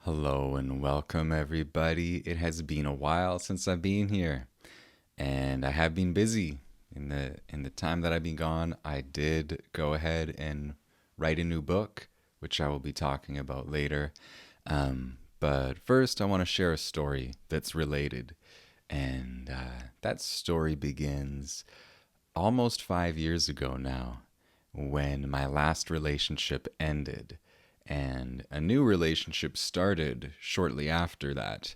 Hello and welcome everybody. It has been a while since I've been here and I have been busy. In the time that I've been gone, I did go ahead and write a new book, which I will be talking about later. But first, I want to share a story that's related. And that story begins almost 5 years ago now, when my last relationship ended and a new relationship started shortly after that.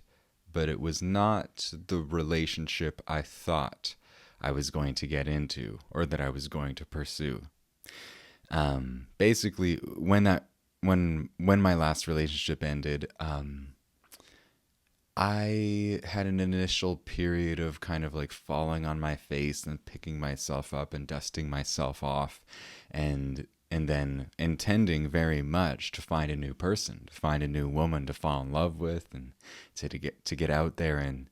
But it was not the relationship I thought I was going to get into or that I was going to pursue. Basically, when my last relationship ended, I had an initial period of kind of like falling on my face and picking myself up and dusting myself off and then intending very much to find a new person, to find a new woman to fall in love with and to get out there and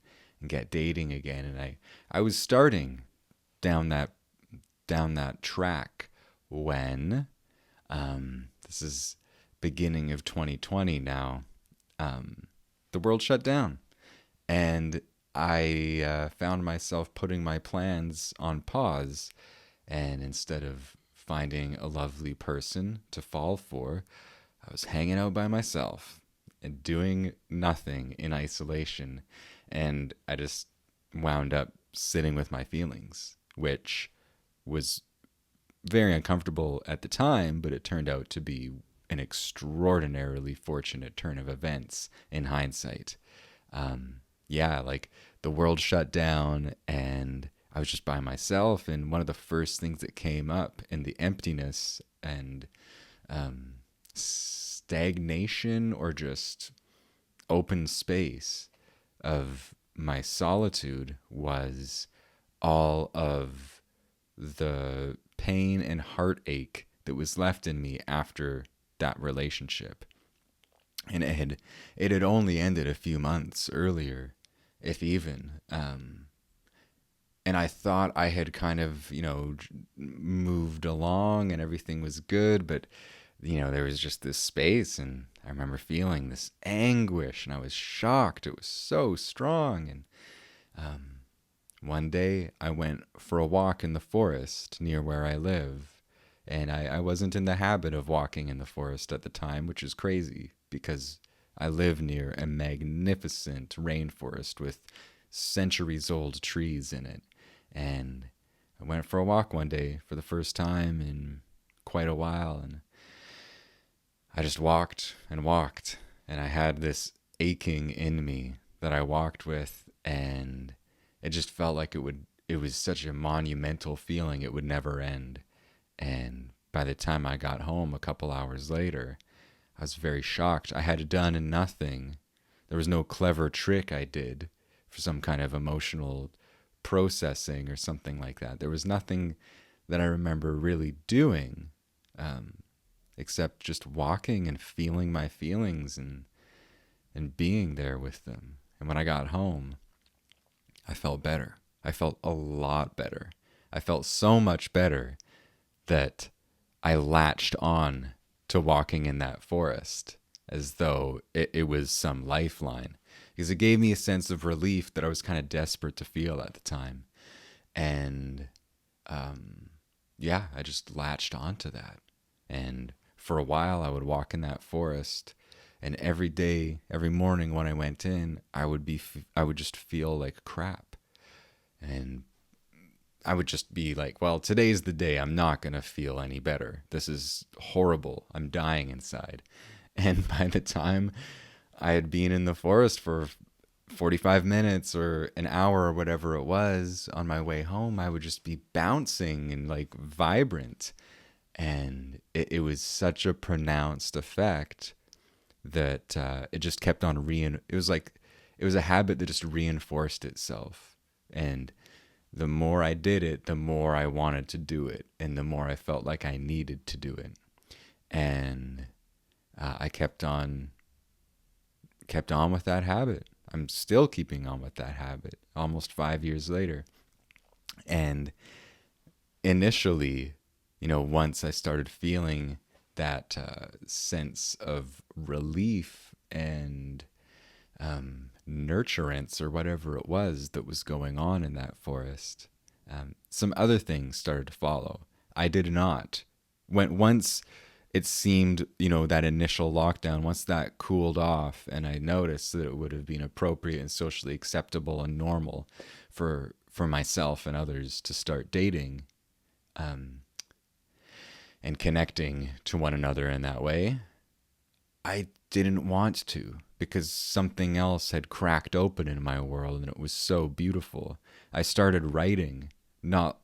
get dating again. And I was starting down that track when this is beginning of 2020 now. The world shut down, and I found myself putting my plans on pause. And instead of finding a lovely person to fall for, I was hanging out by myself and doing nothing in isolation. And I just wound up sitting with my feelings, which was very uncomfortable at the time, but it turned out to be an extraordinarily fortunate turn of events in hindsight. Yeah, like the world shut down and I was just by myself. And one of the first things that came up in the emptiness and stagnation or just open space of my solitude was all of the pain and heartache that was left in me after that relationship. And it had only ended a few months earlier, if even. And I thought I had kind of, moved along and everything was good, but there was just this space, and I remember feeling this anguish, and I was shocked. It was so strong. And one day I went for a walk in the forest near where I live. And I wasn't in the habit of walking in the forest at the time, which is crazy because I live near a magnificent rainforest with centuries old trees in it. And I went for a walk one day for the first time in quite a while. And I just walked and walked. And I had this aching in me that I walked with. And it just felt like it was such a monumental feeling, it would never end. And by the time I got home a couple hours later, I was very shocked. I had done nothing. There was no clever trick I did for some kind of emotional processing or something like that. There was nothing that I remember really doing except just walking and feeling my feelings and being there with them. And when I got home, I felt better. I felt a lot better. I felt so much better that I latched on to walking in that forest as though it was some lifeline, because it gave me a sense of relief that I was kind of desperate to feel at the time. And yeah, I just latched onto that. And for a while, I would walk in that forest, and every day, every morning when I went in, I would just feel like crap. And I would just be like, well, today's the day. I'm not going to feel any better. This is horrible. I'm dying inside. And by the time I had been in the forest for 45 minutes or an hour or whatever it was on my way home, I would just be bouncing and like vibrant. And it was such a pronounced effect that it just kept on it was like, it was a habit that just reinforced itself. And the more I did it, the more I wanted to do it, and the more I felt like I needed to do it. And I kept on with that habit. I'm still keeping on with that habit almost 5 years later. And initially, once I started feeling that sense of relief and nurturance or whatever it was that was going on in that forest. Some other things started to follow. I did not. Once it seemed, that initial lockdown, once that cooled off, and I noticed that it would have been appropriate and socially acceptable and normal for myself and others to start dating, and connecting to one another in that way, I didn't want to, because something else had cracked open in my world and it was so beautiful. I started writing, not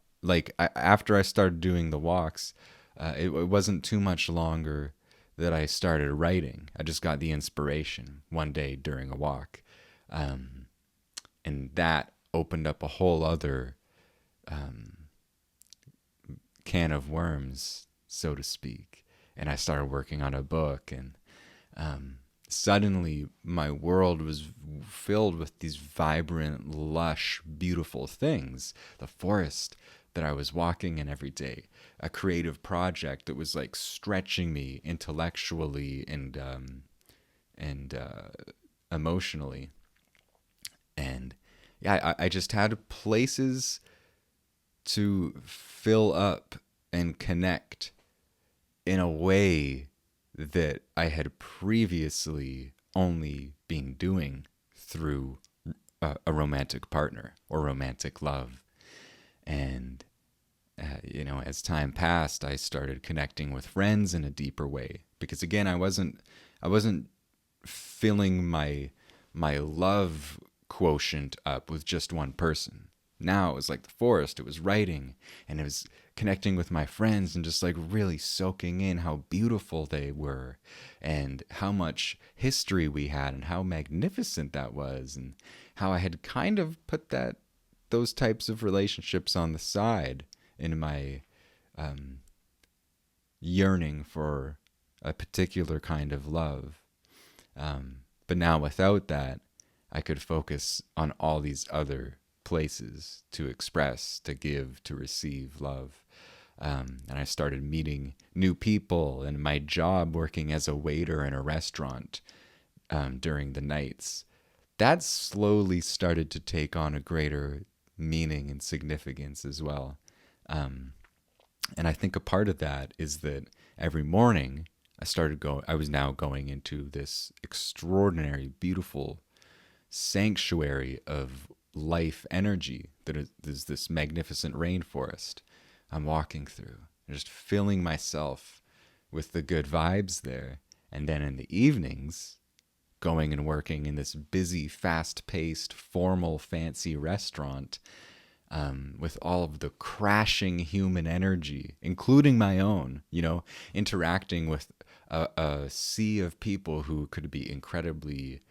after I started doing the walks, it wasn't too much longer that I started writing. I just got the inspiration one day during a walk. And that opened up a whole other can of worms, so to speak. And I started working on a book, and suddenly my world was filled with these vibrant, lush, beautiful things. The forest that I was walking in every day, a creative project that was like stretching me intellectually and emotionally. And yeah, I just had places to fill up and connect in a way that I had previously only been doing through a romantic partner or romantic love. And, as time passed, I started connecting with friends in a deeper way, because again, I wasn't filling my love quotient up with just one person. Now it was like the forest, it was writing, and it was connecting with my friends and just like really soaking in how beautiful they were and how much history we had and how magnificent that was, and how I had kind of put those types of relationships on the side in my yearning for a particular kind of love. But now without that, I could focus on all these other places to express, to give, to receive love. And I started meeting new people, and my job working as a waiter in a restaurant during the nights, that slowly started to take on a greater meaning and significance as well. And I think a part of that is that every morning I was now going into this extraordinary, beautiful sanctuary of life energy that is this magnificent rainforest I'm walking through, just filling myself with the good vibes there. And then in the evenings, going and working in this busy, fast-paced, formal, fancy restaurant, with all of the crashing human energy, including my own, interacting with a sea of people who could be incredibly,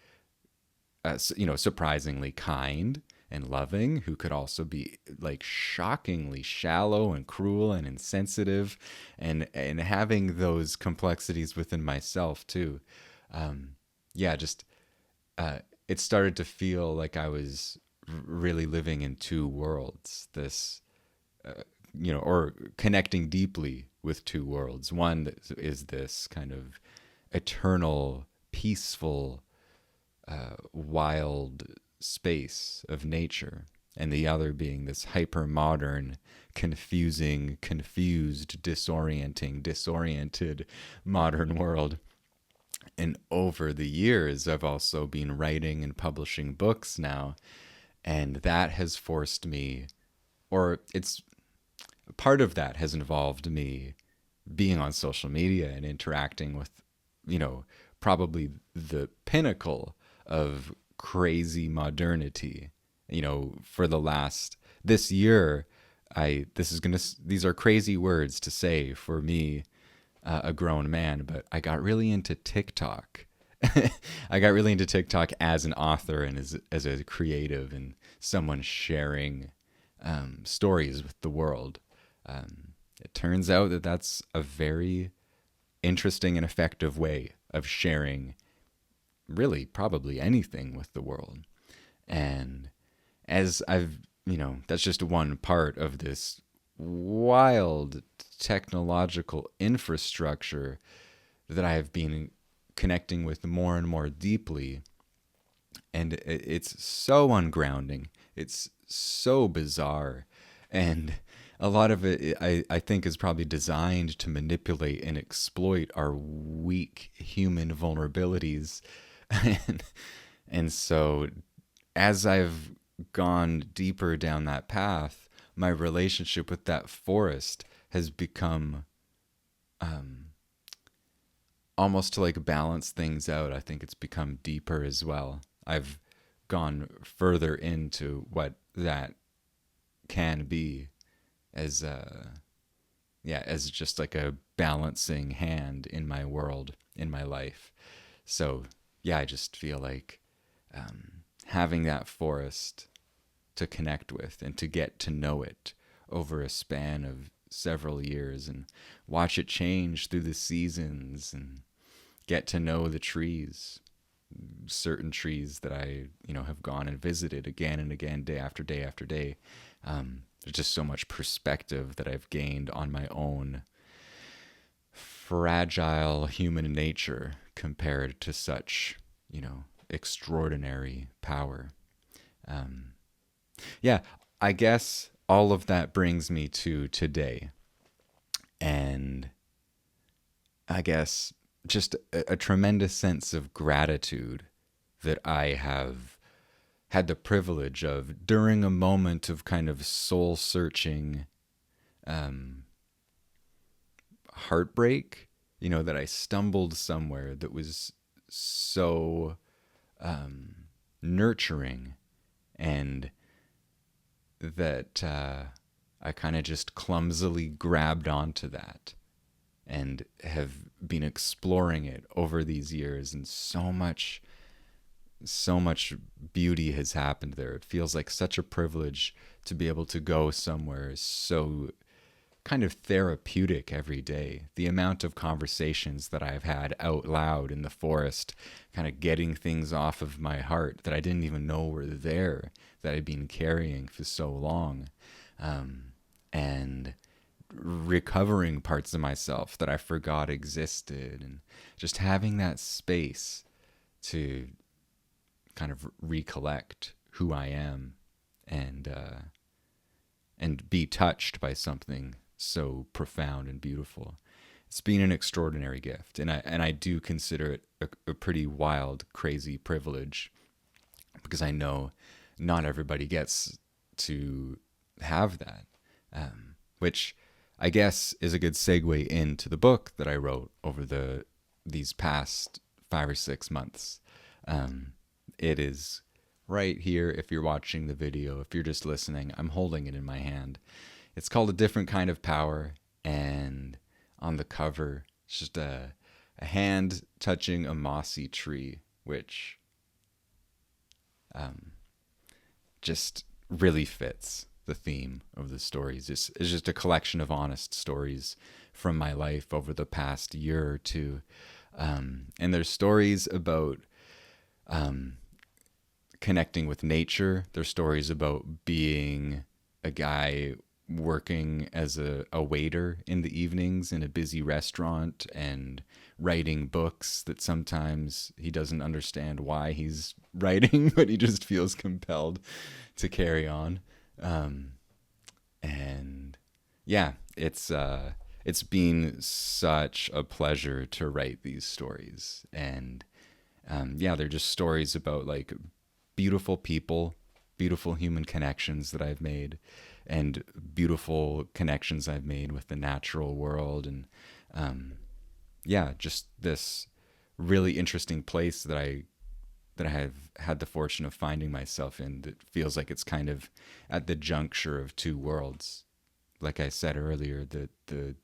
surprisingly kind and loving, who could also be like shockingly shallow and cruel and insensitive, and having those complexities within myself too. Just it started to feel like I was really living in two worlds. This, or connecting deeply with two worlds. One that is this kind of eternal, peaceful, wild space of nature, and the other being this hyper modern, confusing, confused, disoriented modern world. And over the years, I've also been writing and publishing books now, and that has forced me, or it's part of that has involved me being on social media and interacting with, probably the pinnacle of crazy modernity. For the last this year, these are crazy words to say for me, a grown man, but I got really into TikTok. I got really into TikTok as an author and as a creative and someone sharing stories with the world. It turns out that that's a very interesting and effective way of sharing really probably anything with the world. And as that's just one part of this wild technological infrastructure that I have been connecting with more and more deeply. And it's so ungrounding. It's so bizarre. And a lot of it, I think, is probably designed to manipulate and exploit our weak human vulnerabilities. and, and so, as I've gone deeper down that path, my relationship with that forest has become almost to like balance things out. I think it's become deeper as well. I've gone further into what that can be as as just like a balancing hand in my world, in my life. So yeah, I just feel like having that forest to connect with and to get to know it over a span of several years and watch it change through the seasons and get to know the trees, certain trees that I, have gone and visited again and again, day after day after day. There's just so much perspective that I've gained on my own fragile human nature compared to such, extraordinary power. Yeah, I guess all of that brings me to today. And I guess just a tremendous sense of gratitude that I have had the privilege of during a moment of kind of soul searching heartbreak, that I stumbled somewhere that was so nurturing, and that I kind of just clumsily grabbed onto that and have been exploring it over these years, and so much beauty has happened there. It feels like such a privilege to be able to go somewhere so kind of therapeutic every day. The amount of conversations that I've had out loud in the forest, kind of getting things off of my heart that I didn't even know were there, that I'd been carrying for so long, and recovering parts of myself that I forgot existed, and just having that space to kind of recollect who I am, and be touched by something so profound and beautiful. It's been an extraordinary gift, and I do consider it a pretty wild, crazy privilege, because I know not everybody gets to have that, which I guess is a good segue into the book that I wrote over these past 5 or 6 months. It is right here. If you're watching the video, if you're just listening, I'm holding it in my hand. It's called A Different Kind of Power, and on the cover, it's just a hand touching a mossy tree, which just really fits the theme of the stories. It's just a collection of honest stories from my life over the past year or two. And there's stories about connecting with nature. There's stories about being a guy working as a waiter in the evenings in a busy restaurant and writing books that sometimes he doesn't understand why he's writing, but he just feels compelled to carry on. And yeah, it's been such a pleasure to write these stories. And they're just stories about like beautiful people, beautiful human connections that I've made, and beautiful connections I've made with the natural world. And just this really interesting place that I have had the fortune of finding myself in, that feels like it's kind of at the juncture of two worlds. Like I said earlier, the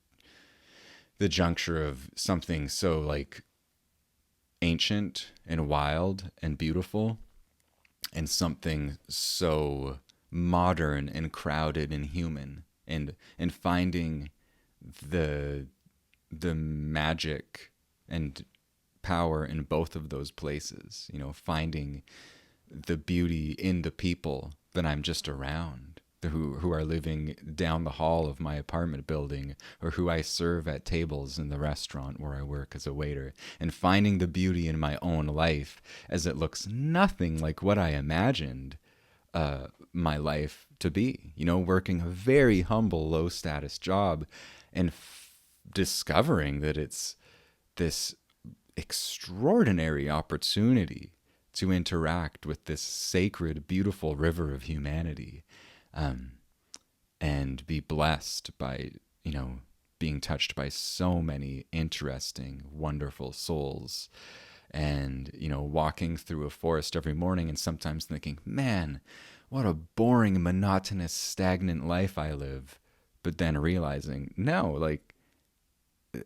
juncture of something so like ancient and wild and beautiful, and something so modern and crowded and human, and finding the magic and power in both of those places, finding the beauty in the people that I'm just around, who are living down the hall of my apartment building, or who I serve at tables in the restaurant where I work as a waiter, and finding the beauty in my own life as it looks nothing like what I imagined my life to be. You know, working a very humble, low status job, and discovering that it's this extraordinary opportunity to interact with this sacred, beautiful river of humanity, and be blessed by, you know, being touched by so many interesting, wonderful souls. And, you know, walking through a forest every morning and sometimes thinking, man, what a boring, monotonous, stagnant life I live. But then realizing, no, like,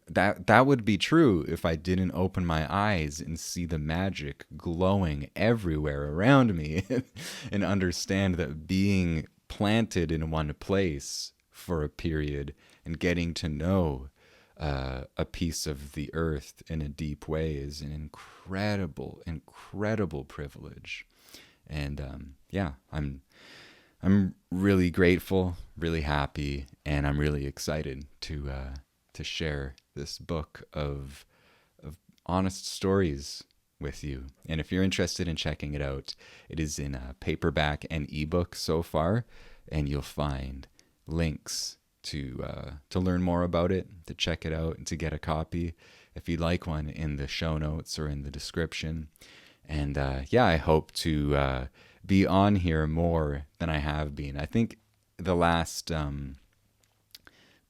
that would be true if I didn't open my eyes and see the magic glowing everywhere around me and understand that being planted in one place for a period and getting to know a piece of the earth in a deep way is an incredible, incredible privilege. And yeah, I'm really grateful, really happy, and I'm really excited to share this book of honest stories with you. And if you're interested in checking it out, it is in a paperback and ebook so far, and you'll find links to learn more about it, to check it out, and to get a copy if you'd like one in the show notes or in the description. And yeah, I hope to be on here more than I have been. I think the last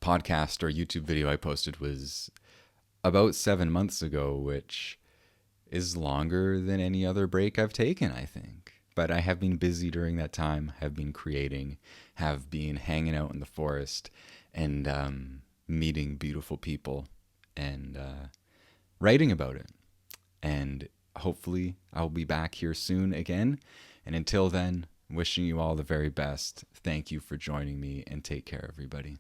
podcast or YouTube video I posted was about 7 months ago, which is longer than any other break I've taken, I think. But I have been busy during that time, have been creating, have been hanging out in the forest, and meeting beautiful people, and writing about it. And hopefully I'll be back here soon again. And until then, wishing you all the very best. Thank you for joining me, and take care, everybody.